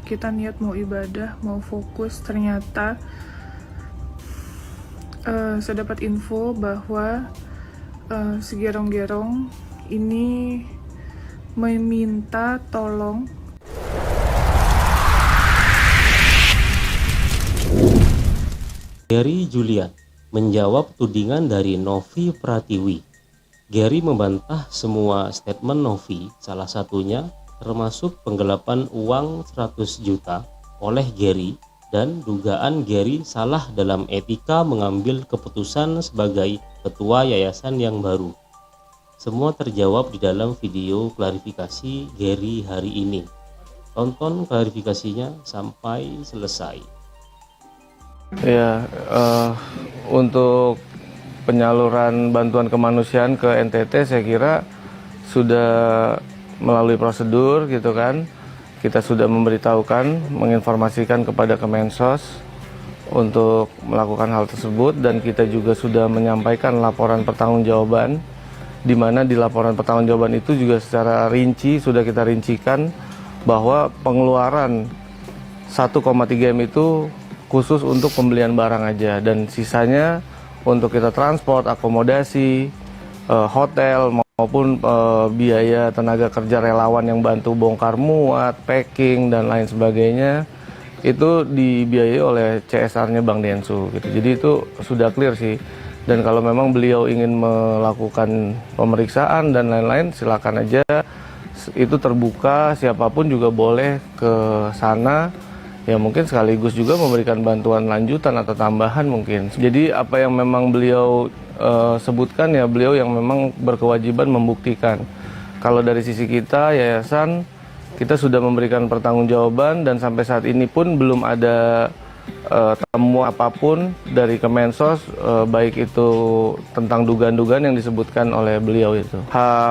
kita niat mau ibadah, mau fokus, ternyata saya dapat info bahwa si gerong-gerong ini meminta tolong. Gary Julian menjawab tudingan dari Novi Pratiwi. Gary membantah semua statement Novi, salah satunya termasuk penggelapan uang 100 juta oleh Gary dan dugaan Gary salah dalam etika mengambil keputusan sebagai ketua yayasan yang baru. Semua terjawab di dalam video klarifikasi Gary hari ini. Tonton klarifikasinya sampai selesai. Ya, untuk penyaluran bantuan kemanusiaan ke NTT saya kira sudah melalui prosedur gitu kan. Kita sudah memberitahukan, menginformasikan kepada Kemensos untuk melakukan hal tersebut, dan kita juga sudah menyampaikan laporan pertanggungjawaban, di mana di laporan pertanggungjawaban itu juga secara rinci sudah kita rincikan bahwa pengeluaran 1,3 M itu khusus untuk pembelian barang aja, dan sisanya untuk kita transport, akomodasi, hotel maupun biaya tenaga kerja relawan yang bantu bongkar muat, packing dan lain sebagainya itu dibiayai oleh CSR-nya Bank Densu gitu. Jadi itu sudah clear sih. Dan kalau memang beliau ingin melakukan pemeriksaan dan lain-lain, silakan aja, itu terbuka, siapapun juga boleh ke sana. Ya mungkin sekaligus juga memberikan bantuan lanjutan atau tambahan mungkin. Jadi apa yang memang beliau sebutkan ya beliau yang memang berkewajiban membuktikan. Kalau dari sisi kita yayasan, kita sudah memberikan pertanggungjawaban dan sampai saat ini pun belum ada temuan apapun dari Kemensos, baik itu tentang dugaan-dugaan yang disebutkan oleh beliau itu.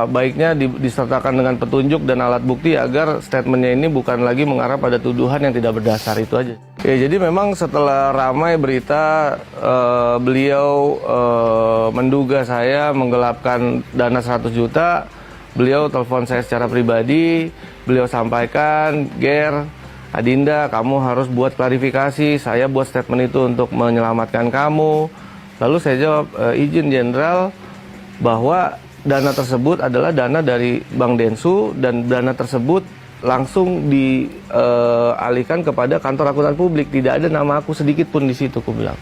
Baiknya disertakan dengan petunjuk dan alat bukti agar statementnya ini bukan lagi mengarah pada tuduhan yang tidak berdasar, itu aja. Ya, jadi memang setelah ramai berita beliau menduga saya menggelapkan dana 100 juta, beliau telepon saya secara pribadi, beliau sampaikan, Ger, Adinda, kamu harus buat klarifikasi, saya buat statement itu untuk menyelamatkan kamu. Lalu saya jawab, izin Jenderal, bahwa dana tersebut adalah dana dari Bank Densu dan dana tersebut langsung dialihkan kepada kantor akuntan publik. Tidak ada nama aku sedikit pun di situ, aku bilang.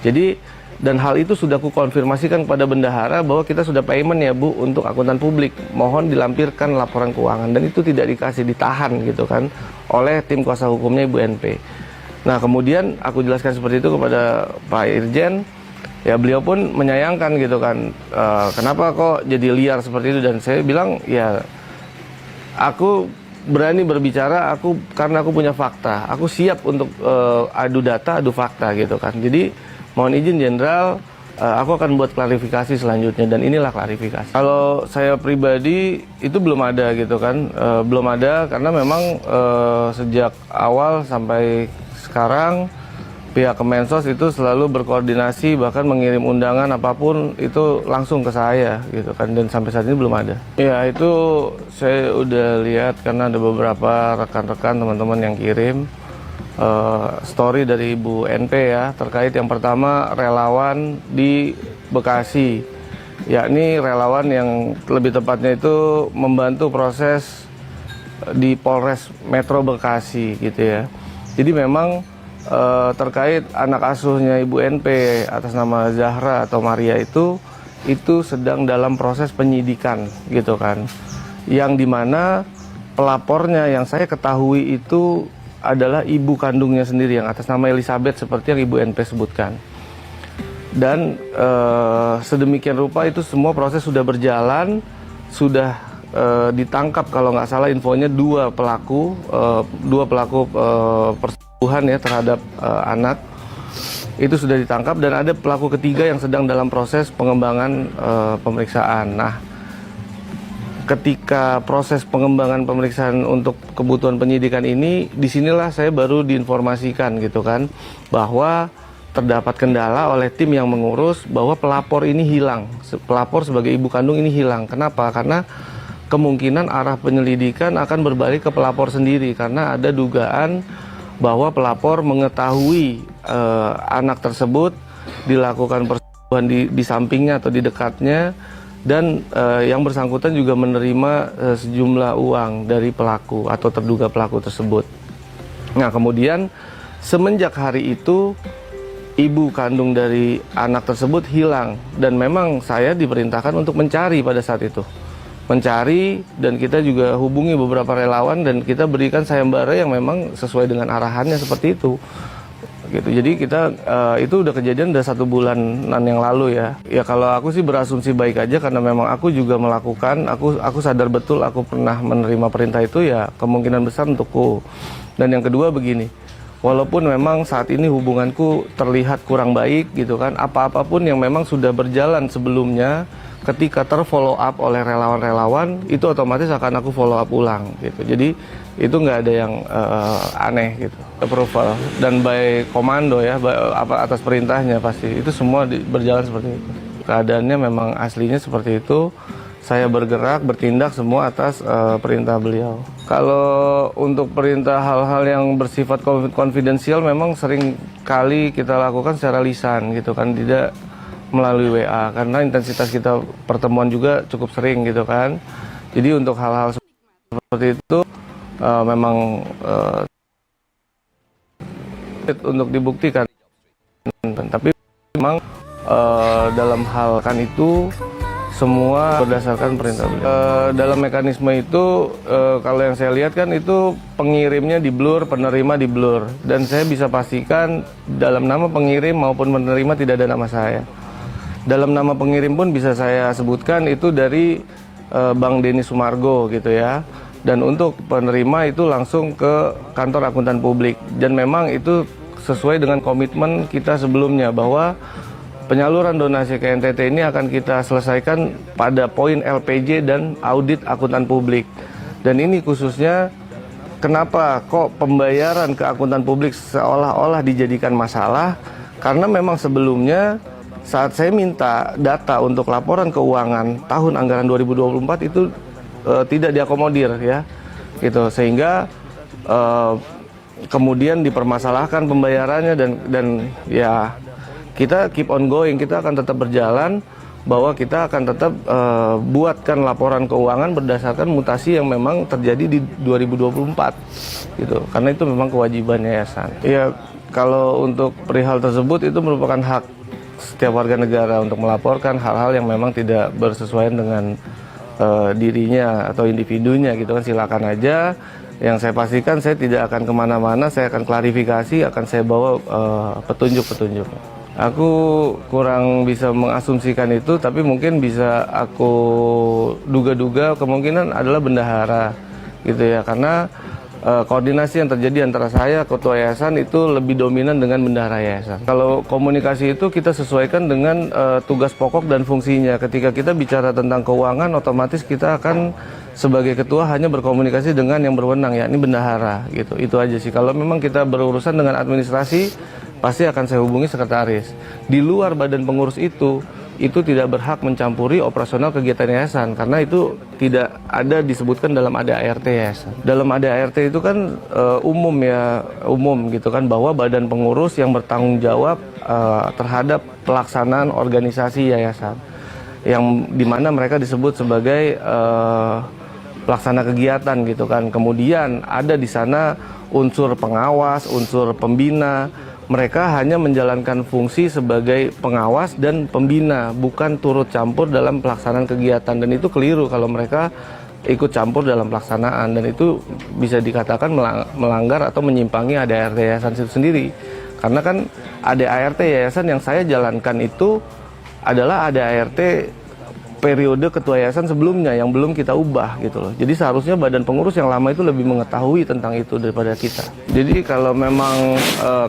Jadi, dan hal itu sudah aku konfirmasikan kepada bendahara bahwa kita sudah payment ya Bu untuk akuntan publik. Mohon dilampirkan laporan keuangan, dan itu tidak dikasih, ditahan gitu kan oleh tim kuasa hukumnya Ibu NP. Nah kemudian aku jelaskan seperti itu kepada Pak Irjen, ya beliau pun menyayangkan gitu kan, kenapa kok jadi liar seperti itu, dan saya bilang ya aku berani berbicara karena aku punya fakta, aku siap untuk adu data, adu fakta gitu kan. Jadi mohon izin Jenderal, aku akan buat klarifikasi selanjutnya, dan inilah klarifikasi. Kalau saya pribadi itu belum ada gitu kan, belum ada karena memang sejak awal sampai sekarang pihak Kemensos itu selalu berkoordinasi, bahkan mengirim undangan apapun itu langsung ke saya gitu kan, dan sampai saat ini belum ada. Ya itu saya udah lihat karena ada beberapa rekan-rekan teman-teman yang kirim story dari Ibu NP ya, terkait yang pertama relawan di Bekasi, yakni relawan yang lebih tepatnya itu membantu proses di Polres Metro Bekasi gitu ya. Jadi memang terkait anak asuhnya Ibu NP atas nama Zahra atau Maria itu sedang dalam proses penyidikan gitu kan, yang dimana pelapornya yang saya ketahui itu adalah ibu kandungnya sendiri yang atas nama Elizabeth seperti yang Ibu NP sebutkan. Dan sedemikian rupa itu semua proses sudah berjalan, sudah ditangkap kalau nggak salah infonya dua pelaku persetubuhan ya terhadap anak. Itu sudah ditangkap, dan ada pelaku ketiga yang sedang dalam proses pengembangan pemeriksaan. Nah, ketika proses pengembangan pemeriksaan untuk kebutuhan penyidikan ini, disinilah saya baru diinformasikan gitu kan, bahwa terdapat kendala oleh tim yang mengurus bahwa pelapor ini hilang. Pelapor sebagai ibu kandung ini hilang. Kenapa? Karena kemungkinan arah penyelidikan akan berbalik ke pelapor sendiri karena ada dugaan bahwa pelapor mengetahui anak tersebut dilakukan persetubuhan di sampingnya atau di dekatnya, dan yang bersangkutan juga menerima sejumlah uang dari pelaku atau terduga pelaku tersebut. Nah, kemudian semenjak hari itu ibu kandung dari anak tersebut hilang, dan memang saya diperintahkan untuk mencari pada saat itu. Mencari, dan kita juga hubungi beberapa relawan dan kita berikan sayembara yang memang sesuai dengan arahannya seperti itu. Gitu. Jadi kita itu udah kejadian udah 1 bulanan yang lalu ya. Ya kalau aku sih berasumsi baik aja karena memang aku juga melakukan, aku sadar betul aku pernah menerima perintah itu, ya kemungkinan besar untukku. Dan yang kedua begini, walaupun memang saat ini hubunganku terlihat kurang baik gitu kan, apa-apapun yang memang sudah berjalan sebelumnya ketika terfollow up oleh relawan-relawan itu otomatis akan aku follow up ulang gitu. Jadi itu nggak ada yang aneh gitu. Approval dan by komando ya, atas perintahnya pasti itu semua berjalan seperti itu. Keadaannya memang aslinya seperti itu. Saya bergerak, bertindak semua atas perintah beliau. Kalau untuk perintah hal-hal yang bersifat konfidensial memang sering kali kita lakukan secara lisan gitu kan, tidak melalui WA karena intensitas kita pertemuan juga cukup sering gitu kan. Jadi untuk hal-hal seperti itu memang untuk dibuktikan. Tapi memang dalam hal kan itu semua berdasarkan perintah beliau. Dalam mekanisme itu kalau yang saya lihat kan itu pengirimnya di blur, penerima di blur, dan saya bisa pastikan dalam nama pengirim maupun penerima tidak ada nama saya. Dalam nama pengirim pun bisa saya sebutkan itu dari Bang Denny Sumargo gitu ya. Dan untuk penerima itu langsung ke kantor akuntan publik, dan memang itu sesuai dengan komitmen kita sebelumnya bahwa penyaluran donasi ke NTT ini akan kita selesaikan pada poin LPJ dan audit akuntan publik. Dan ini khususnya kenapa kok pembayaran ke akuntan publik seolah-olah dijadikan masalah, karena memang sebelumnya saat saya minta data untuk laporan keuangan tahun anggaran 2024 itu tidak diakomodir ya gitu, sehingga kemudian dipermasalahkan pembayarannya, dan ya kita keep on going, kita akan tetap berjalan bahwa kita akan tetap buatkan laporan keuangan berdasarkan mutasi yang memang terjadi di 2024 gitu, karena itu memang kewajiban yayasan. Ya kalau untuk perihal tersebut itu merupakan hak setiap warga negara untuk melaporkan hal-hal yang memang tidak bersesuaian dengan dirinya atau individunya gitu kan, silakan aja. Yang saya pastikan saya tidak akan kemana-mana, saya akan klarifikasi, akan saya bawa petunjuk-petunjuk. Aku kurang bisa mengasumsikan itu, tapi mungkin bisa aku duga-duga kemungkinan adalah bendahara gitu ya, karena koordinasi yang terjadi antara saya, ketua yayasan itu lebih dominan dengan bendahara yayasan. Kalau komunikasi itu kita sesuaikan dengan tugas pokok dan fungsinya. Ketika kita bicara tentang keuangan, otomatis kita akan sebagai ketua hanya berkomunikasi dengan yang berwenang, yakni bendahara gitu. Itu aja sih. Kalau memang kita berurusan dengan administrasi, pasti akan saya hubungi sekretaris. Di luar badan pengurus itu tidak berhak mencampuri operasional kegiatan yayasan, karena itu tidak ada disebutkan dalam ADART yayasan. Dalam ADART itu kan umum gitu kan, bahwa badan pengurus yang bertanggung jawab terhadap pelaksanaan organisasi yayasan, yang dimana mereka disebut sebagai pelaksana kegiatan gitu kan. Kemudian ada di sana unsur pengawas, unsur pembina. Mereka hanya menjalankan fungsi sebagai pengawas dan pembina, bukan turut campur dalam pelaksanaan kegiatan. Dan itu keliru kalau mereka ikut campur dalam pelaksanaan, dan itu bisa dikatakan melanggar atau menyimpangi ADART yayasan itu sendiri. Karena kan ADART yayasan yang saya jalankan itu adalah ADART periode ketua yayasan sebelumnya yang belum kita ubah gitu loh. Jadi seharusnya badan pengurus yang lama itu lebih mengetahui tentang itu daripada kita. Jadi kalau memang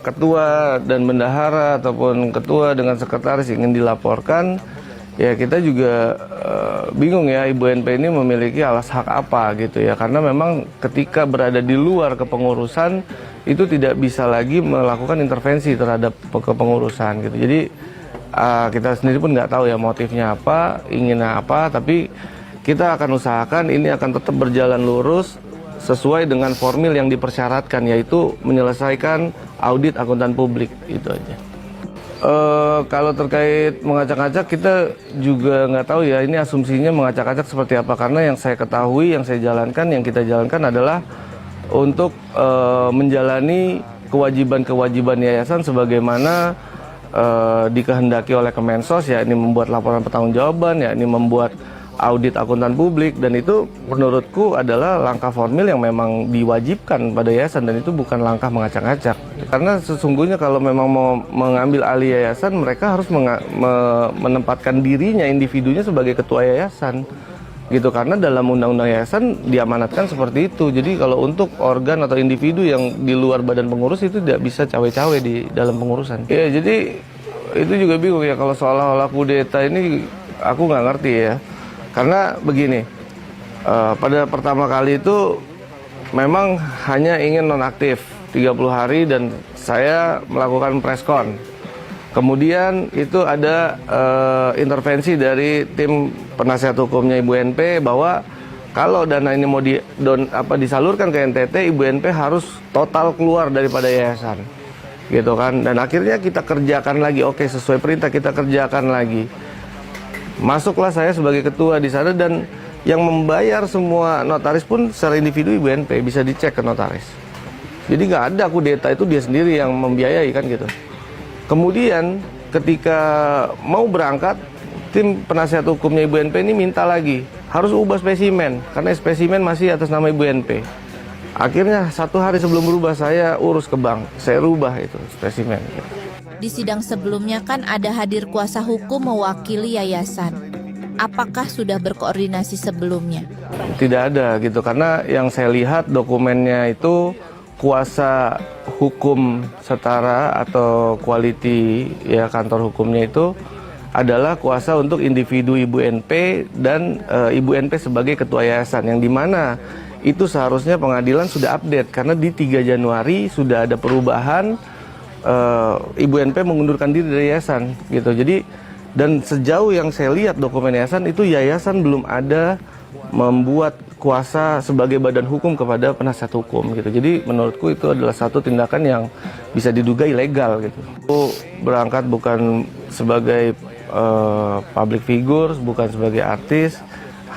ketua dan bendahara ataupun ketua dengan sekretaris ingin dilaporkan, ya kita juga bingung ya, Ibu NP ini memiliki alas hak apa gitu ya. Karena memang ketika berada di luar kepengurusan itu tidak bisa lagi melakukan intervensi terhadap kepengurusan gitu. Jadi kita sendiri pun nggak tahu ya motifnya apa, inginnya apa, tapi kita akan usahakan ini akan tetap berjalan lurus sesuai dengan formil yang dipersyaratkan, yaitu menyelesaikan audit akuntan publik, itu aja. Kalau terkait mengacak-acak, kita juga nggak tahu ya, ini asumsinya mengacak-acak seperti apa, karena yang saya ketahui, yang saya jalankan, yang kita jalankan adalah untuk menjalani kewajiban-kewajiban yayasan sebagaimana dikehendaki oleh Kemensos, ya ini membuat laporan pertanggungjawaban, ya ini membuat audit akuntan publik, dan itu menurutku adalah langkah formil yang memang diwajibkan pada yayasan, dan itu bukan langkah mengacak-acak. Karena sesungguhnya kalau memang mau mengambil alih yayasan, mereka harus menempatkan dirinya, individunya sebagai ketua yayasan, gitu. Karena dalam undang-undang yayasan diamanatkan seperti itu. Jadi kalau untuk organ atau individu yang di luar badan pengurus itu tidak bisa cawe-cawe di dalam pengurusan. Ya, jadi itu juga bingung ya kalau seolah-olah kudeta ini, aku nggak ngerti ya. Karena begini, pada pertama kali itu memang hanya ingin nonaktif 30 hari dan saya melakukan preskon. Kemudian itu ada intervensi dari tim penasihat hukumnya Ibu NP bahwa kalau dana ini mau disalurkan ke NTT, Ibu NP harus total keluar daripada yayasan, gitu kan. Dan akhirnya kita kerjakan lagi, oke, sesuai perintah kita kerjakan lagi. Masuklah saya sebagai ketua di sana, dan yang membayar semua notaris pun secara individu Ibu NP, bisa dicek ke notaris. Jadi nggak ada kudeta, itu dia sendiri yang membiayai kan gitu. Kemudian ketika mau berangkat, tim penasihat hukumnya Ibu NP ini minta lagi harus ubah spesimen karena spesimen masih atas nama Ibu NP. Akhirnya 1 hari sebelum berubah saya urus ke bank, saya rubah itu spesimen. Di sidang sebelumnya kan ada hadir kuasa hukum mewakili yayasan. Apakah sudah berkoordinasi sebelumnya? Tidak ada gitu, karena yang saya lihat dokumennya itu kuasa hukum setara atau quality ya kantor hukumnya itu adalah kuasa untuk individu Ibu NP dan Ibu NP sebagai ketua yayasan, yang dimana itu seharusnya pengadilan sudah update karena di 3 Januari sudah ada perubahan. Ibu NP mengundurkan diri dari yayasan gitu. Jadi dan sejauh yang saya lihat dokumen yayasan itu, yayasan belum ada membuat kuasa sebagai badan hukum kepada penasihat hukum gitu. Jadi menurutku itu adalah satu tindakan yang bisa diduga ilegal gitu. Aku berangkat bukan sebagai public figure, bukan sebagai artis,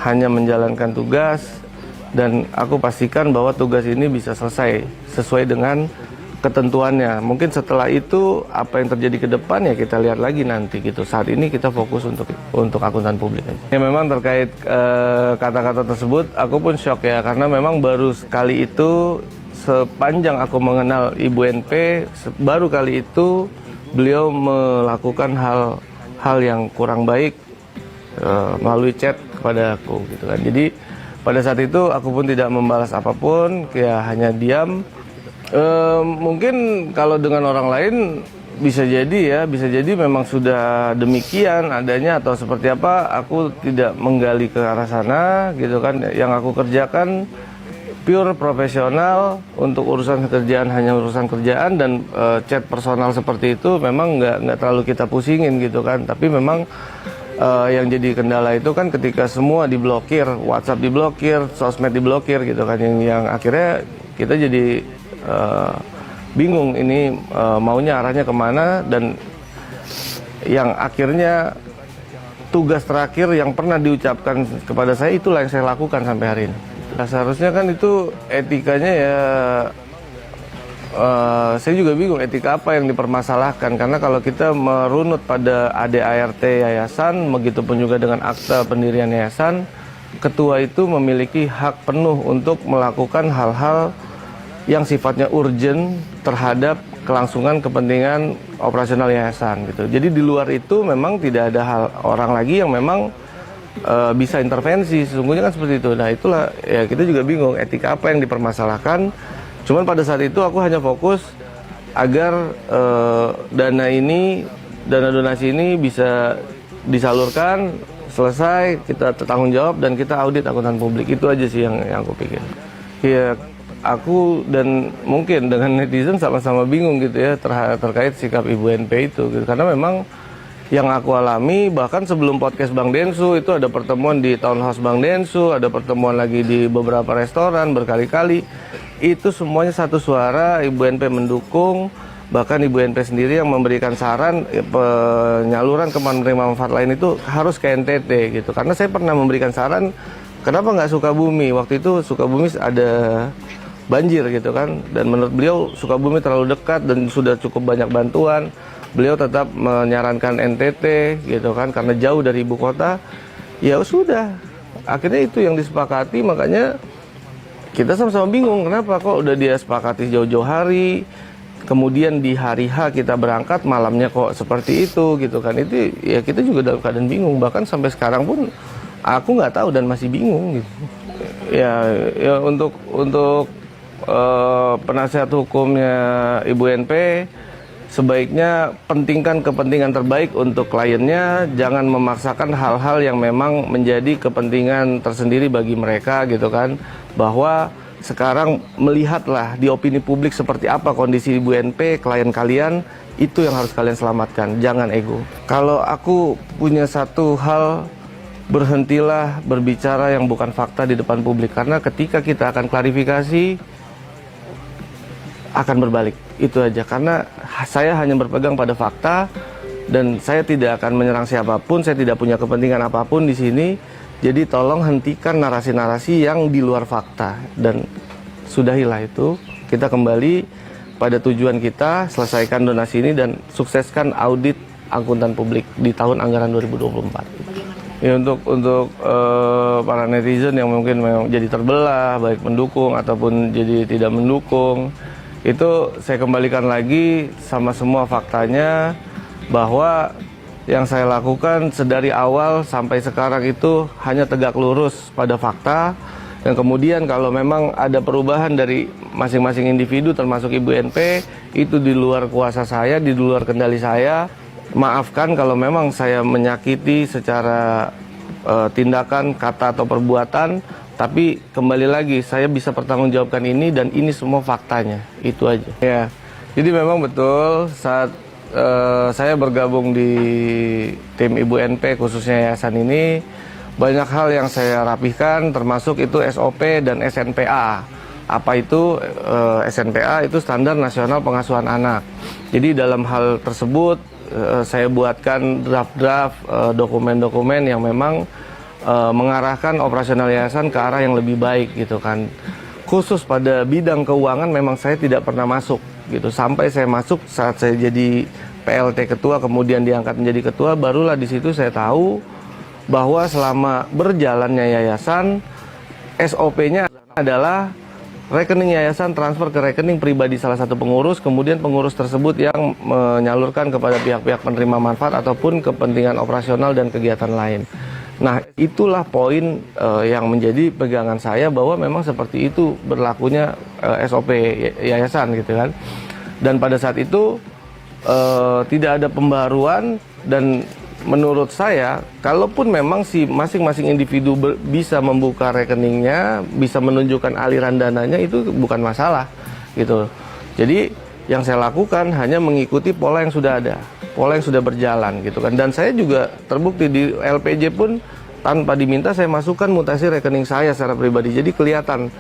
hanya menjalankan tugas, dan aku pastikan bahwa tugas ini bisa selesai sesuai dengan ketentuannya. Mungkin setelah itu apa yang terjadi ke depan ya kita lihat lagi nanti gitu. Saat ini kita fokus untuk akuntan publik aja. Ya memang terkait kata-kata tersebut aku pun shock ya, karena memang baru sekali itu sepanjang aku mengenal Ibu NP, baru kali itu beliau melakukan hal yang kurang baik melalui chat kepada aku gitu kan. Jadi pada saat itu aku pun tidak membalas apapun, ya hanya diam. Mungkin kalau dengan orang lain bisa jadi memang sudah demikian adanya atau seperti apa, aku tidak menggali ke arah sana gitu kan. Yang aku kerjakan pure profesional, untuk urusan kerjaan hanya urusan kerjaan, dan chat personal seperti itu memang nggak terlalu kita pusingin gitu kan. Tapi memang yang jadi kendala itu kan ketika semua diblokir, WhatsApp diblokir, sosmed diblokir gitu kan, yang akhirnya kita jadi bingung ini maunya arahnya kemana, dan yang akhirnya tugas terakhir yang pernah diucapkan kepada saya itulah yang saya lakukan sampai hari ini. Nah, seharusnya kan itu etikanya ya, saya juga bingung etika apa yang dipermasalahkan, karena kalau kita merunut pada ADART yayasan, begitupun juga dengan akta pendirian yayasan, ketua itu memiliki hak penuh untuk melakukan hal-hal yang sifatnya urgent terhadap kelangsungan kepentingan operasional yayasan gitu. Jadi di luar itu memang tidak ada orang lagi yang memang bisa intervensi, sesungguhnya kan seperti itu. Nah itulah ya, kita juga bingung etika apa yang dipermasalahkan. Cuman pada saat itu aku hanya fokus agar dana donasi ini bisa disalurkan, selesai, kita bertanggung jawab, dan kita audit akuntan publik. Itu aja sih yang aku pikir. Ya, aku dan mungkin dengan netizen sama-sama bingung gitu ya terkait sikap Ibu NP itu gitu. Karena memang yang aku alami, bahkan sebelum podcast Bang Densu itu ada pertemuan di Townhouse Bang Densu, ada pertemuan lagi di beberapa restoran berkali-kali. Itu semuanya satu suara, Ibu NP mendukung, bahkan Ibu NP sendiri yang memberikan saran penyaluran ke penerima manfaat lain itu harus ke NTT gitu. Karena saya pernah memberikan saran, kenapa nggak Sukabumi? Waktu itu Sukabumi ada banjir gitu kan, dan menurut beliau Sukabumi terlalu dekat dan sudah cukup banyak bantuan. Beliau tetap menyarankan NTT gitu kan, karena jauh dari ibu kota. Ya sudah, akhirnya itu yang disepakati. Makanya kita sama-sama bingung kenapa kok udah dia sepakati jauh-jauh hari, kemudian di hari H kita berangkat, malamnya kok seperti itu gitu kan. Itu ya kita juga dalam keadaan bingung, bahkan sampai sekarang pun aku nggak tahu dan masih bingung gitu. Ya untuk penasihat hukumnya Ibu NP, sebaiknya pentingkan kepentingan terbaik untuk kliennya, jangan memaksakan hal-hal yang memang menjadi kepentingan tersendiri bagi mereka gitu kan. Bahwa sekarang melihatlah di opini publik seperti apa kondisi Ibu NP, klien kalian, itu yang harus kalian selamatkan, jangan ego. Kalau aku punya satu hal, berhentilah berbicara yang bukan fakta di depan publik, karena ketika kita akan klarifikasi akan berbalik. Itu aja, karena saya hanya berpegang pada fakta dan saya tidak akan menyerang siapapun, saya tidak punya kepentingan apapun di sini. Jadi tolong hentikan narasi-narasi yang di luar fakta dan sudahilah itu. Kita kembali pada tujuan kita, selesaikan donasi ini dan sukseskan audit akuntan publik di tahun anggaran 2024. Ya, untuk para netizen yang mungkin memang jadi terbelah, baik mendukung ataupun jadi tidak mendukung, itu saya kembalikan lagi sama semua faktanya, bahwa yang saya lakukan sedari awal sampai sekarang itu hanya tegak lurus pada fakta. Dan kemudian kalau memang ada perubahan dari masing-masing individu termasuk Ibu NP, itu di luar kuasa saya, di luar kendali saya. Maafkan kalau memang saya menyakiti secara tindakan, kata atau perbuatan. Tapi kembali lagi, saya bisa pertanggungjawabkan ini dan ini semua faktanya, itu aja. Ya, jadi memang betul saat saya bergabung di tim Ibu NP khususnya yayasan ini, banyak hal yang saya rapihkan, termasuk itu SOP dan SNPA. Apa itu SNPA? Itu Standar Nasional Pengasuhan Anak. Jadi dalam hal tersebut saya buatkan draft-draft dokumen-dokumen yang memang mengarahkan operasional yayasan ke arah yang lebih baik gitu kan. Khusus pada bidang keuangan memang saya tidak pernah masuk gitu. Sampai saya masuk saat saya jadi PLT ketua, kemudian diangkat menjadi ketua, barulah di situ saya tahu bahwa selama berjalannya yayasan, SOP-nya adalah rekening yayasan transfer ke rekening pribadi salah satu pengurus, kemudian pengurus tersebut yang menyalurkan kepada pihak-pihak penerima manfaat ataupun kepentingan operasional dan kegiatan lain. Nah, itulah poin yang menjadi pegangan saya, bahwa memang seperti itu berlakunya SOP yayasan gitu kan. Dan pada saat itu tidak ada pembaruan, dan menurut saya kalaupun memang si masing-masing individu bisa membuka rekeningnya, bisa menunjukkan aliran dananya, itu bukan masalah gitu. Jadi yang saya lakukan hanya mengikuti pola yang sudah ada, pola yang sudah berjalan gitu kan. Dan saya juga terbukti di LPJ pun tanpa diminta saya masukkan mutasi rekening saya secara pribadi. Jadi kelihatan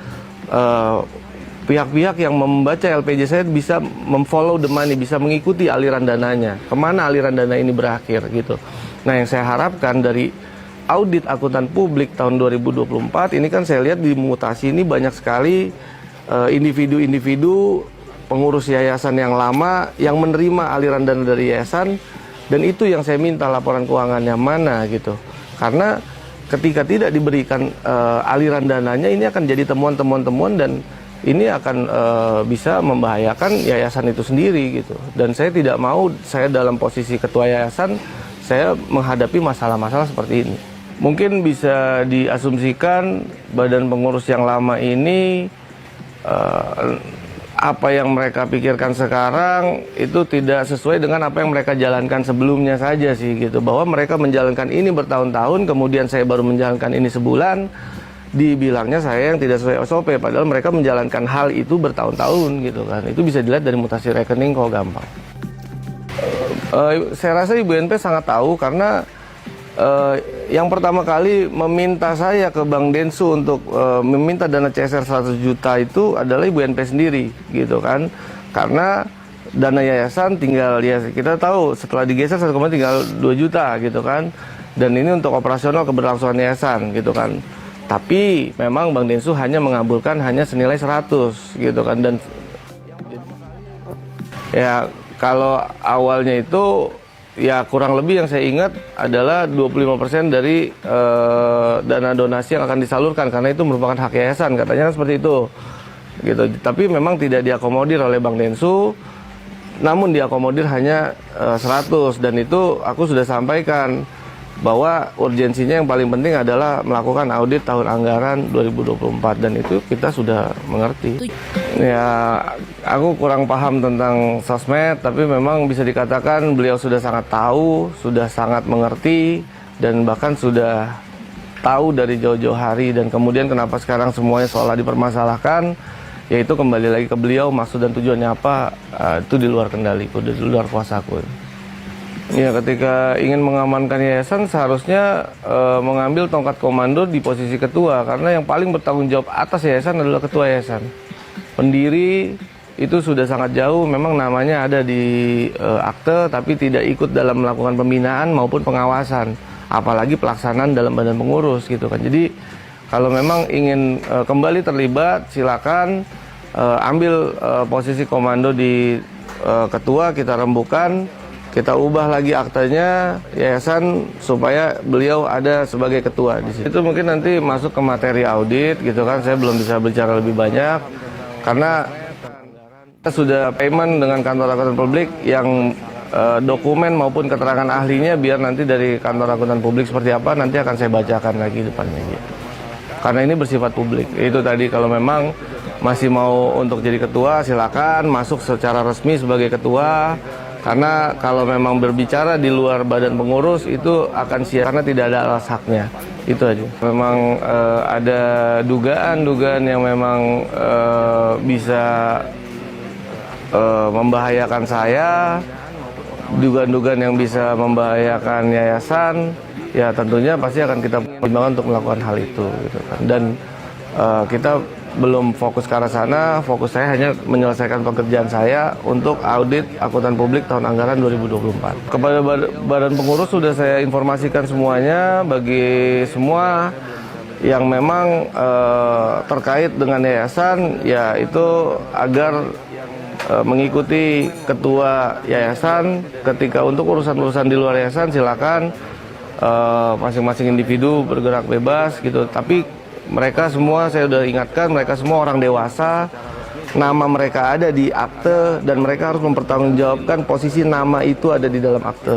pihak-pihak yang membaca LPJ saya bisa memfollow the money, bisa mengikuti aliran dananya, kemana aliran dana ini berakhir gitu. Nah, yang saya harapkan dari audit akuntan publik tahun 2024 ini kan saya lihat di mutasi ini banyak sekali individu-individu pengurus yayasan yang lama yang menerima aliran dana dari yayasan, dan itu yang saya minta laporan keuangannya mana gitu. Karena ketika tidak diberikan aliran dananya, ini akan jadi temuan-temuan dan ini akan bisa membahayakan yayasan itu sendiri gitu. Dan saya tidak mau, saya dalam posisi ketua yayasan, saya menghadapi masalah-masalah seperti ini. Mungkin bisa diasumsikan badan pengurus yang lama ini apa yang mereka pikirkan sekarang itu tidak sesuai dengan apa yang mereka jalankan sebelumnya saja sih gitu. Bahwa mereka menjalankan ini bertahun-tahun, kemudian saya baru menjalankan ini sebulan, dibilangnya saya yang tidak sesuai SOP, padahal mereka menjalankan hal itu bertahun-tahun gitu kan. Itu bisa dilihat dari mutasi rekening kok gampang. Saya rasa Ibu NP sangat tahu karena yang pertama kali meminta saya ke Bank Densu untuk meminta dana CSR 100 juta itu adalah Ibu NP sendiri gitu kan. Karena dana yayasan tinggal, ya kita tahu setelah digeser 1, tinggal 2 juta gitu kan. Dan ini untuk operasional keberlangsungan yayasan gitu kan. Tapi memang Bank Densu hanya mengabulkan hanya senilai 100 gitu kan. Dan ya kalau awalnya itu ya kurang lebih yang saya ingat adalah 25% dari dana donasi yang akan disalurkan karena itu merupakan hak yayasan, katanya kan seperti itu gitu. Tapi memang tidak diakomodir oleh Bank Densu, namun diakomodir hanya 100, dan itu aku sudah sampaikan bahwa urgensinya yang paling penting adalah melakukan audit tahun anggaran 2024, dan itu kita sudah mengerti. Ya, aku kurang paham tentang sosmed, tapi memang bisa dikatakan beliau sudah sangat tahu, sudah sangat mengerti, dan bahkan sudah tahu dari jauh-jauh hari. Dan kemudian kenapa sekarang semuanya seolah dipermasalahkan, yaitu kembali lagi ke beliau, maksud dan tujuannya apa, itu di luar kendaliku, di luar kuasaku. Ya, ketika ingin mengamankan yayasan seharusnya mengambil tongkat komando di posisi ketua, karena yang paling bertanggung jawab atas yayasan adalah ketua yayasan. Pendiri itu sudah sangat jauh, memang namanya ada di akte, tapi tidak ikut dalam melakukan pembinaan maupun pengawasan, apalagi pelaksanaan dalam badan pengurus gitu kan. Jadi kalau memang ingin kembali terlibat, silakan ambil posisi komando di ketua, kita rembukan. Kita ubah lagi aktenya yayasan supaya beliau ada sebagai ketua di situ. Itu mungkin nanti masuk ke materi audit gitu kan. Saya belum bisa bicara lebih banyak karena kita sudah payment dengan kantor akuntan publik yang dokumen maupun keterangan ahlinya biar nanti dari kantor akuntan publik seperti apa nanti akan saya bacakan lagi depannya gitu. Karena ini bersifat publik. Itu tadi kalau memang masih mau untuk jadi ketua silakan masuk secara resmi sebagai ketua. Karena kalau memang berbicara di luar badan pengurus itu akan sia karena tidak ada alas haknya. Itu aja. Memang ada dugaan-dugaan yang memang bisa membahayakan saya, dugaan-dugaan yang bisa membahayakan yayasan, ya tentunya pasti akan kita pertimbangkan untuk melakukan hal itu gitu kan. Dan kita belum fokus ke arah sana, fokus saya hanya menyelesaikan pekerjaan saya untuk audit akuntan publik tahun anggaran 2024. Kepada badan pengurus sudah saya informasikan semuanya bagi semua yang memang terkait dengan yayasan, ya itu agar mengikuti ketua yayasan. Ketika untuk urusan-urusan di luar yayasan silakan masing-masing individu bergerak bebas gitu. Tapi mereka semua, saya sudah ingatkan, mereka semua orang dewasa, nama mereka ada di akte, dan mereka harus mempertanggungjawabkan posisi nama itu ada di dalam akte.